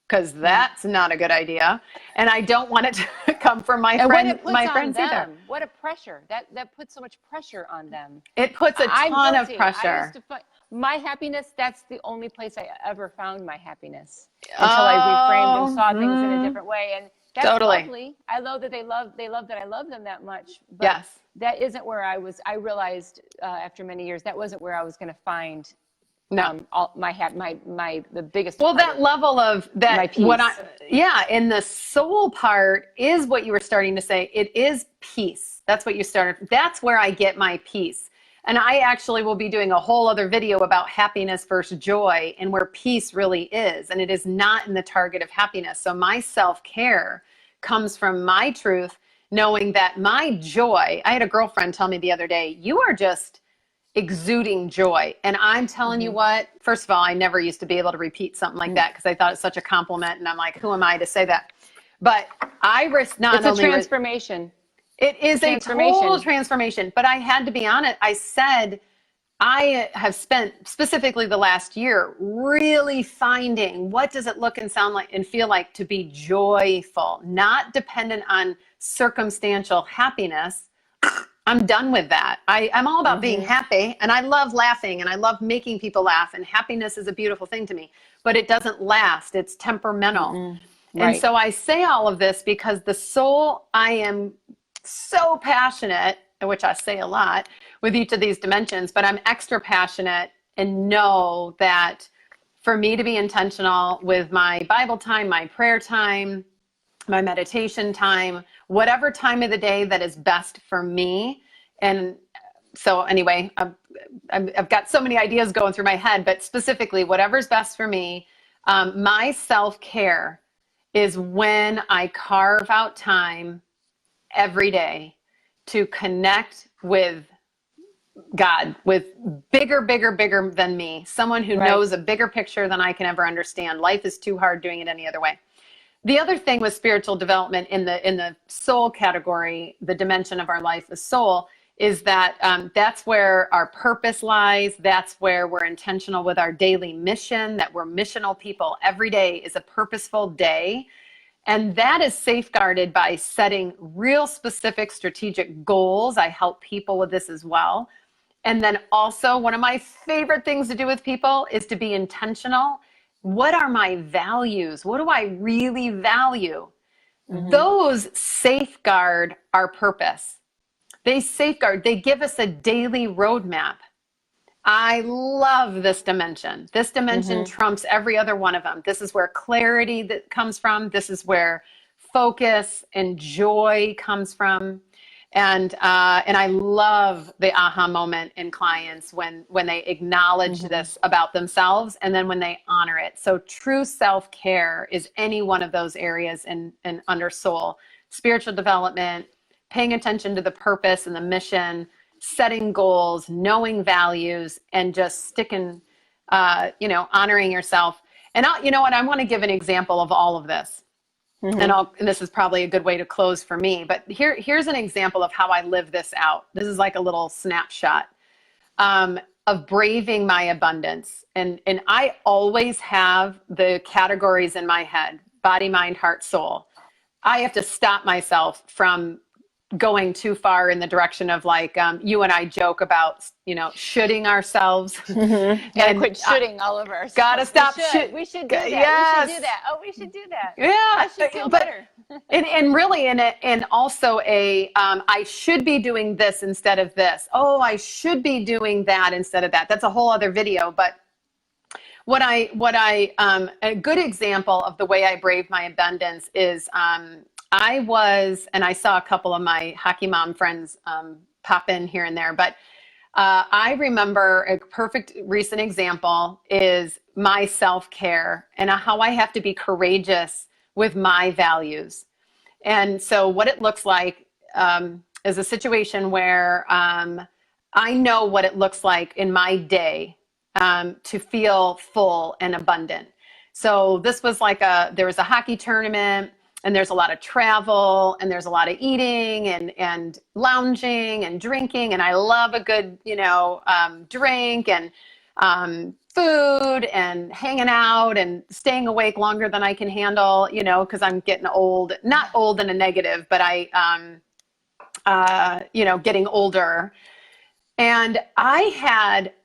because that's not a good idea. And I don't want it to come from my friends either. What a pressure. That puts so much pressure on them. It puts a I'm ton of guilty. pressure. I used to my happiness, that's the only place I ever found my happiness until I reframed and saw things in a different way. And that's Totally. lovely. I love that they love that I love them that much. But Yes. that isn't where I realized after many years, that wasn't where I was going to find No. the biggest. Well, that level of that, my peace. And the soul part is what you were starting to say. It is peace. That's what you started. That's where I get my peace. And I actually will be doing a whole other video about happiness versus joy and where peace really is. And it is not in the target of happiness. So my self-care comes from my truth, knowing that my joy, I had a girlfriend tell me the other day, you are just exuding joy. And I'm telling you what, first of all, I never used to be able to repeat something like that because I thought it's such a compliment. And I'm like, who am I to say that? But I risk not only... It's a transformation. It is a total transformation. But I had to be honest. I said, I have spent specifically the last year really finding what does it look and sound like and feel like to be joyful, not dependent on circumstantial happiness. I'm done with that. I'm all about being happy, and I love laughing, and I love making people laugh, and happiness is a beautiful thing to me, but it doesn't last. It's temperamental. Right. And so I say all of this because the soul, I am so passionate, which I say a lot with each of these dimensions, but I'm extra passionate and know that for me to be intentional with my Bible time, my prayer time, my meditation time, whatever time of the day that is best for me. And so anyway, I've got so many ideas going through my head, but specifically whatever's best for me, my self-care is when I carve out time every day to connect with God, with bigger than me, someone who knows a bigger picture than I can ever understand. Life is too hard doing it any other way. The other thing with spiritual development in the soul category, the dimension of our life, the soul, is that that's where our purpose lies. That's where we're intentional with our daily mission, that we're missional people. Every day is a purposeful day. And that is safeguarded by setting real specific strategic goals. I help people with this as well. And then also one of my favorite things to do with people is to be intentional. What are my values? What do I really value? Those safeguard our purpose. They safeguard, they give us a daily roadmap. I love this dimension. This dimension trumps every other one of them. This is where clarity that comes from. This is where focus and joy comes from. And I love the aha moment in clients when they acknowledge this about themselves and then when they honor it. So true self-care is any one of those areas in under soul. Spiritual development, paying attention to the purpose and the mission, setting goals, knowing values, and just sticking, honoring yourself. And you know what? I want to give an example of all of this. And this is probably a good way to close for me, but here's an example of how I live this out. This is like a little snapshot of braving my abundance. And I always have the categories in my head: body, mind, heart, soul. I have to stop myself from going too far in the direction of like, you and I joke about, shoulding ourselves. Gotta quit shoulding all over ourselves. Gotta stop. We should do that. Yes. We should do that. Oh, we should do that. Yeah. I should feel better. and really and also I should be doing this instead of this. Oh, I should be doing that instead of that. That's a whole other video. But a good example of the way I brave my abundance is, I saw a couple of my hockey mom friends pop in here and there, but I remember a perfect recent example is my self-care and how I have to be courageous with my values. And so what it looks like is a situation where I know what it looks like in my day to feel full and abundant. So this was like there was a hockey tournament, and there's a lot of travel, and there's a lot of eating and lounging and drinking. And I love a good, drink and food and hanging out and staying awake longer than I can handle, because I'm getting old, not old in a negative, but getting older. And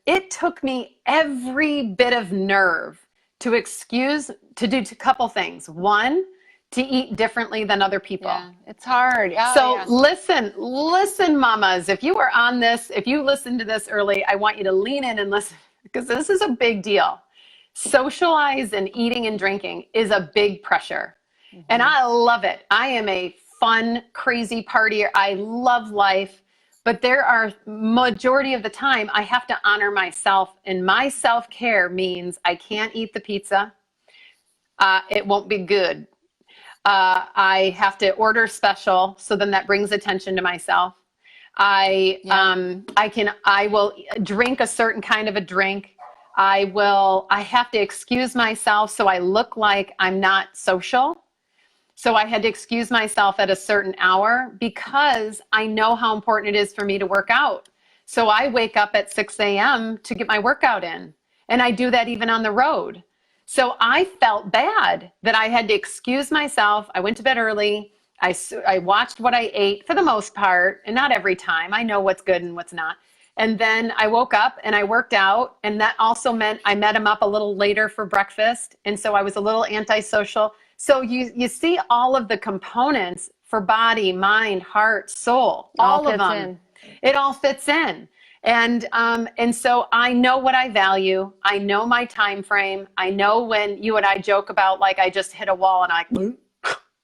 it took me every bit of nerve to do a couple things. One, to eat differently than other people. Yeah, it's hard. Oh, so yeah. listen, mamas, if you are on this, if you listened to this early, I want you to lean in and listen, because this is a big deal. Socialize and eating and drinking is a big pressure. And I love it. I am a fun, crazy partier. I love life, but there are majority of the time I have to honor myself, and my self-care means I can't eat the pizza. It won't be good. I have to order special, so then that brings attention to myself. I will drink a certain kind of a drink. I have to excuse myself so I look like I'm not social. So I had to excuse myself at a certain hour because I know how important it is for me to work out. So I wake up at 6 a.m. to get my workout in, and I do that even on the road. So I felt bad that I had to excuse myself. I went to bed early. I watched what I ate for the most part, and not every time. I know what's good and what's not. And then I woke up and I worked out, and that also meant I met him up a little later for breakfast. And so I was a little antisocial. So you see all of the components for body, mind, heart, soul, all of them. It all fits in. And so I know what I value. I know my time frame. I know when you and I joke about, like, I just hit a wall and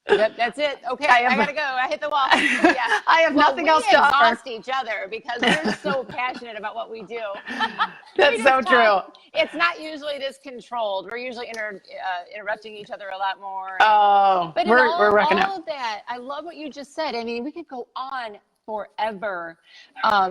that's it. Okay, I gotta go. I hit the wall. Yeah. I have nothing else to offer. We exhaust each other because we're so passionate about what we do. That's so true. It's not usually this controlled. We're usually interrupting each other a lot more. But we're rocking out. All of that, I love what you just said. I mean, we could go on forever.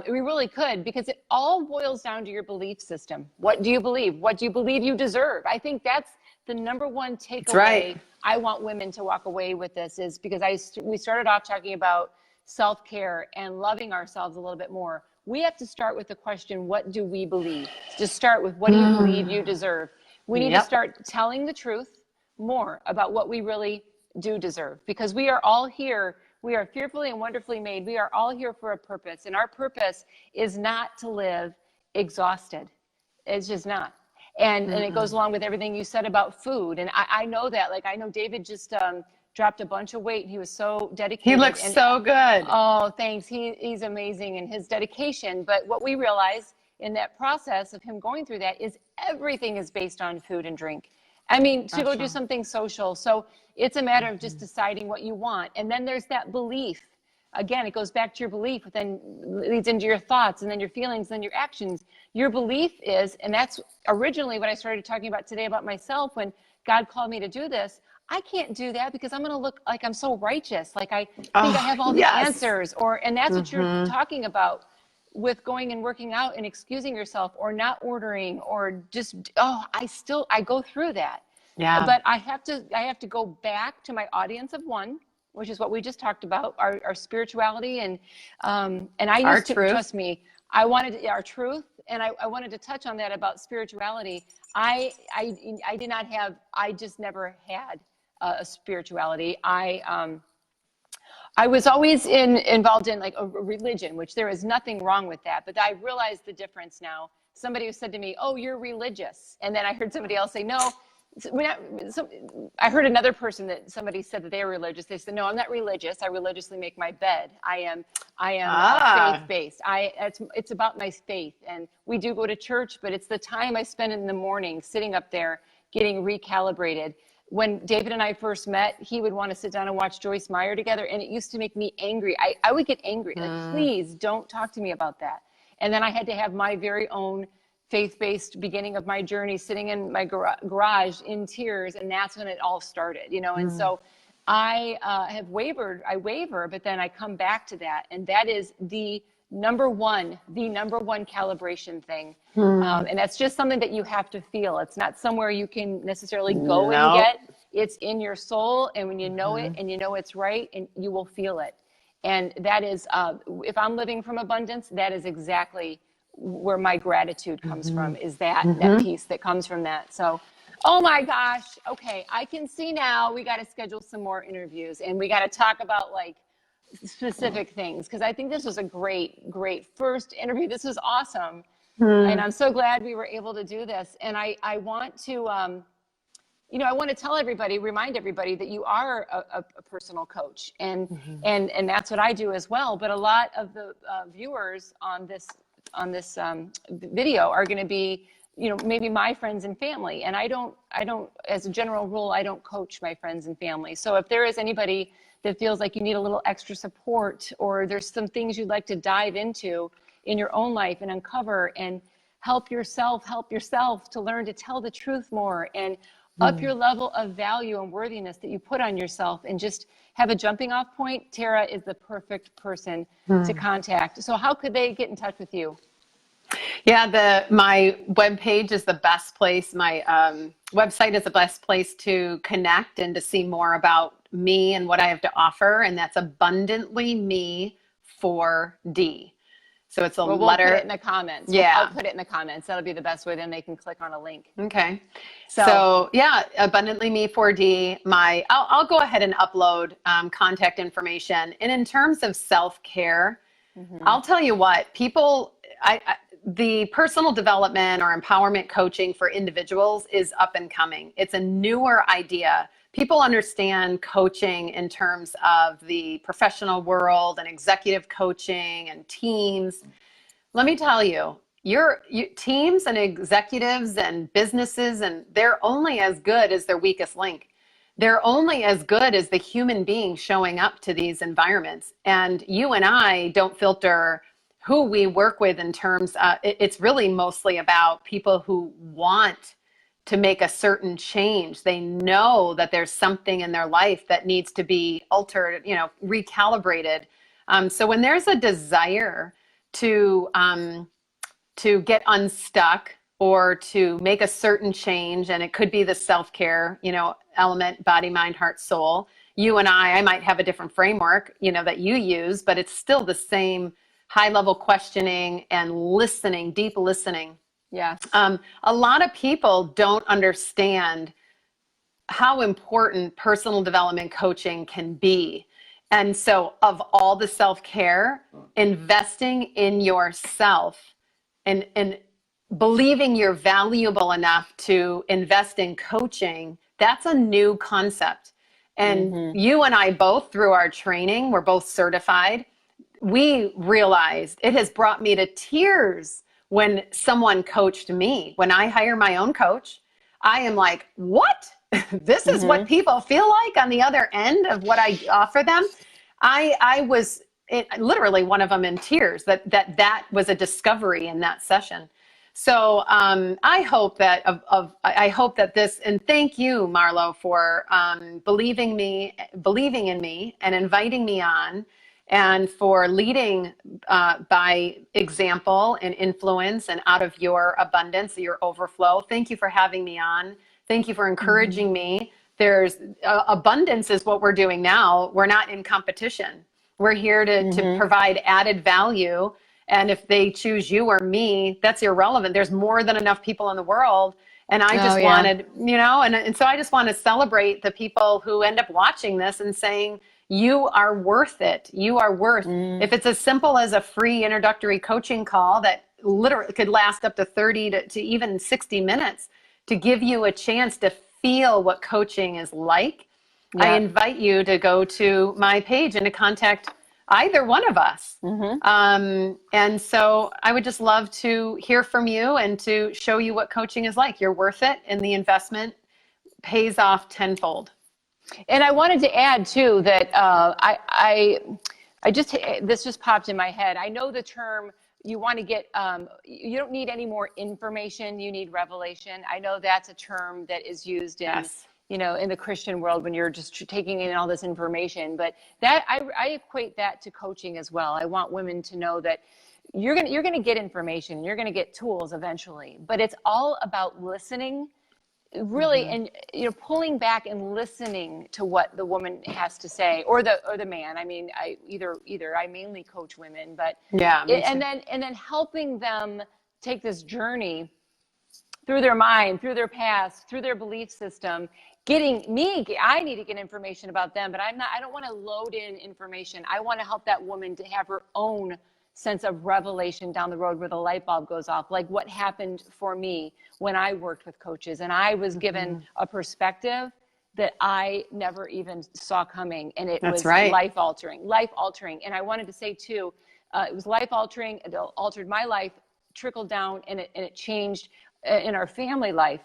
We really could, because it all boils down to your belief system. What do you believe? What do you believe you deserve? I think that's the number one takeaway. That's right. I want women to walk away with this, is because we started off talking about self-care and loving ourselves a little bit more. We have to start with the question, what do we believe? Just start with, what do you believe you deserve? We need to start telling the truth more about what we really do deserve, because we are all here. We are fearfully and wonderfully made. We are all here for a purpose, and our purpose is not to live exhausted. It's just not. And it goes along with everything you said about food. And I know that, like, I know David just dropped a bunch of weight. He was so dedicated. He looks so good. Oh, thanks. He's amazing in his dedication. But what we realized in that process of him going through that is everything is based on food and drink. I mean, to go do something social. So it's a matter of just deciding what you want. And then there's that belief. Again, it goes back to your belief, but then leads into your thoughts and then your feelings, and then your actions. Your belief is, and that's originally what I started talking about today about myself when God called me to do this. I can't do that because I'm going to look like I'm so righteous. Like I think I have all the answers, and that's what you're talking about with going and working out and excusing yourself or not ordering or just, I go through that. Yeah. But I have to go back to my audience of one, which is what we just talked about, our spirituality and I used to, trust me, I wanted our truth, and I wanted to touch on that about spirituality. I just never had a spirituality. I was always involved in like a religion, which there is nothing wrong with that, but I realized the difference now. Somebody said to me, "Oh, you're religious," and then I heard somebody else say, "No." I heard another person that somebody said that they were religious. They said, "No, I'm not religious. I religiously make my bed. I am faith-based. It's about my faith, and we do go to church, but it's the time I spend in the morning sitting up there getting recalibrated." When David and I first met, he would want to sit down and watch Joyce Meyer together, and it used to make me angry. I would get angry, like, please don't talk to me about that. And then I had to have my very own faith-based beginning of my journey, sitting in my garage in tears, and that's when it all started, And so I have wavered. I waver, but then I come back to that, and that is the number one calibration thing. And that's just something that you have to feel. It's not somewhere you can necessarily go and get. It's in your soul, and when you know it and you know it's right, and you will feel it. And that is, if I'm living from abundance, that is exactly where my gratitude comes from, is that piece that comes from that. So, oh my gosh. Okay. I can see now we got to schedule some more interviews, and we got to talk about like specific things. Cause I think this was a great first interview. This was awesome. And I'm so glad we were able to do this. And I want to, I want to tell everybody, remind everybody that you are a personal coach, and that's what I do as well. But a lot of the viewers on this video are going to be, maybe my friends and family. And I don't, as a general rule, I don't coach my friends and family. So if there is anybody that feels like you need a little extra support, or there's some things you'd like to dive into in your own life and uncover and help yourself to learn to tell the truth more and up your level of value and worthiness that you put on yourself, and just have a jumping off point, Tara is the perfect person to contact. So how could they get in touch with you? Yeah, my webpage is the best place. My website is the best place to connect and to see more about me and what I have to offer. And that's Abundantly Me 4D. So it's we'll letter. Put it in the comments. Yeah. I'll put it in the comments. That'll be the best way. Then they can click on a link. Okay. So yeah, Abundantly Me 4D. I'll go ahead and upload contact information. And in terms of self-care, I'll tell you what, the personal development or empowerment coaching for individuals is up and coming. It's a newer idea. People understand coaching in terms of the professional world and executive coaching and teams. Let me tell you, your teams and executives and businesses, and they're only as good as their weakest link. They're only as good as the human being showing up to these environments. And you and I don't filter who we work with in terms it's really mostly about people who want to make a certain change. They know that there's something in their life that needs to be altered, recalibrated. So when there's a desire to get unstuck or to make a certain change, and it could be the self-care, element, body, mind, heart, soul. You and I might have a different framework, that you use, but it's still the same high-level questioning and listening, deep listening. Yeah. A lot of people don't understand how important personal development coaching can be. And so of all the self-care, investing in yourself and believing you're valuable enough to invest in coaching, that's a new concept. And you and I both, through our training, we're both certified. We realized it has brought me to tears when someone coached me. When I hire my own coach, I am like, what? This is what people feel like on the other end of what I offer them. I was literally one of them in tears that was a discovery in that session. So I hope that I hope that this, and thank you, Marlo, for believing in me and inviting me on, and for leading by example and influence and out of your abundance, your overflow. Thank you for having me on. Thank you for encouraging me. There's abundance is what we're doing now. We're not in competition. We're here to provide added value. And if they choose you or me, that's irrelevant. There's more than enough people in the world. And I just wanted, and so I just want to celebrate the people who end up watching this and saying, you are worth it. You are worth, if it's as simple as a free introductory coaching call that literally could last up to 30 to even 60 minutes to give you a chance to feel what coaching is like. I invite you to go to my page and to contact either one of us. And so I would just love to hear from you and to show you what coaching is like. You're worth it, and the investment pays off tenfold. And I wanted to add too that this just popped in my head. I know the term, you want to get, you don't need any more information, you need revelation. I know that's a term that is used in, in the Christian world when you're just taking in all this information. But that I equate that to coaching as well. I want women to know that you're gonna get information, you're gonna get tools eventually, but it's all about listening. Really, and pulling back and listening to what the woman has to say, or the man. I mean, either. I mainly coach women, but and then helping them take this journey through their mind, through their past, through their belief system. I need to get information about them, but I don't want to load in information. I want to help that woman to have her own sense of revelation down the road where the light bulb goes off, like what happened for me when I worked with coaches and I was given a perspective that I never even saw coming, and it was life altering. And I wanted to say too, it was life altering. It altered my life, trickled down, and it changed in our family life.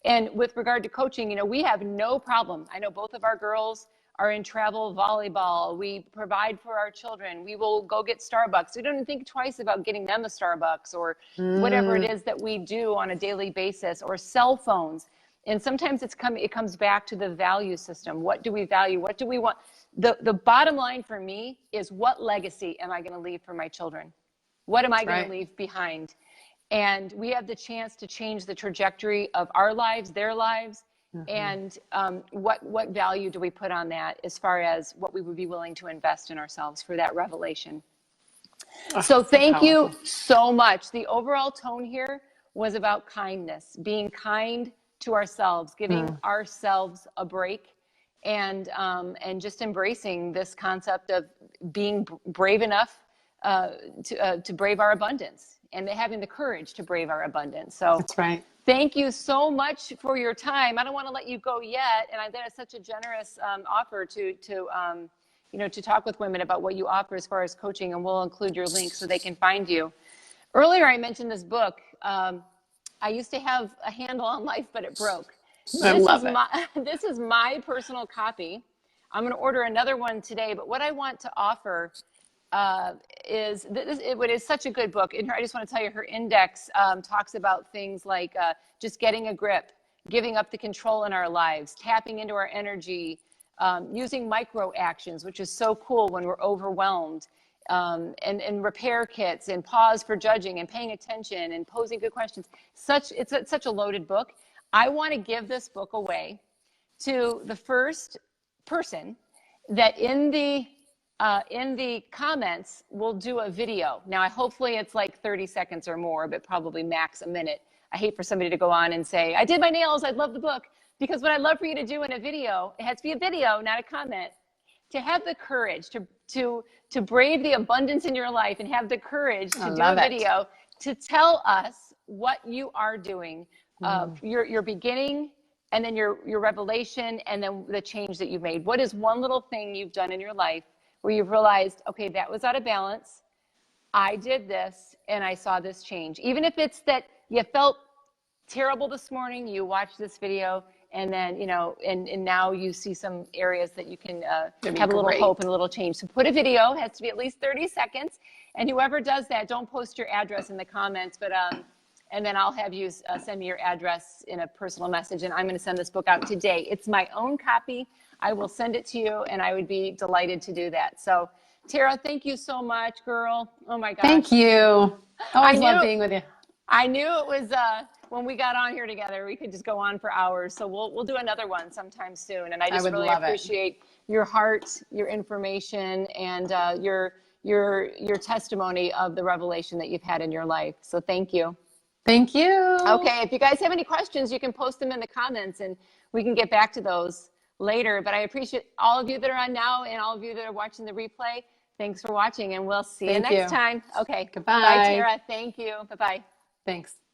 And with regard to coaching, we have no problem. I know both of our girls are in travel volleyball. We provide for our children. We will go get Starbucks. We don't even think twice about getting them a Starbucks or whatever it is that we do on a daily basis, or cell phones. And sometimes it comes back to the value system. What do we value? What do we want? The bottom line for me is, what legacy am I going to leave for my children? What am I going to leave behind? And we have the chance to change the trajectory of our lives, their lives. And what value do we put on that, as far as what we would be willing to invest in ourselves for that revelation? So thank you so much. The overall tone here was about kindness, being kind to ourselves, giving ourselves a break, and just embracing this concept of being brave enough to brave our abundance, and having the courage to brave our abundance. So that's right. Thank you so much for your time. I don't want to let you go yet, and that is such a generous offer to talk with women about what you offer as far as coaching, and we'll include your link so they can find you. Earlier, I mentioned this book. I used to have a handle on life, but it broke. This is my personal copy. I'm going to order another one today, but what I want to offer is it is such a good book. And I just want to tell you, her index talks about things like just getting a grip, giving up the control in our lives, tapping into our energy, using micro actions, which is so cool when we're overwhelmed, and repair kits, and pause for judging, and paying attention, and posing good questions. It's such a loaded book. I want to give this book away to the first person that in the comments will do a video. Now, hopefully it's like 30 seconds or more, but probably max a minute. I hate for somebody to go on and say, I did my nails, I love the book. Because what I'd love for you to do in a video, it has to be a video, not a comment, to have the courage to brave the abundance in your life, and have the courage to do a video to tell us what you are doing. You're beginning and then your revelation, and then the change that you've made. What is one little thing you've done in your life where you've realized, okay, that was out of balance. I did this and I saw this change. Even if it's that you felt terrible this morning, you watched this video, and then, you know, and now you see some areas that you can have a little hope and a little change. So put a video, it has to be at least 30 seconds. And whoever does that, don't post your address in the comments, but and then I'll have you send me your address in a personal message, and I'm going to send this book out today. It's my own copy. I will send it to you, and I would be delighted to do that. So, Tara, thank you so much, girl. Oh my gosh. Thank you. Always love being with you. I knew it was when we got on here together, we could just go on for hours. So we'll do another one sometime soon. And I just really appreciate your heart, your information, and your testimony of the revelation that you've had in your life. So thank you. Thank you. Okay, if you guys have any questions, you can post them in the comments and we can get back to those later. But I appreciate all of you that are on now and all of you that are watching the replay. Thanks for watching, and we'll see you next time. Okay. Goodbye. Bye, Tara. Thank you. Bye-bye. Thanks.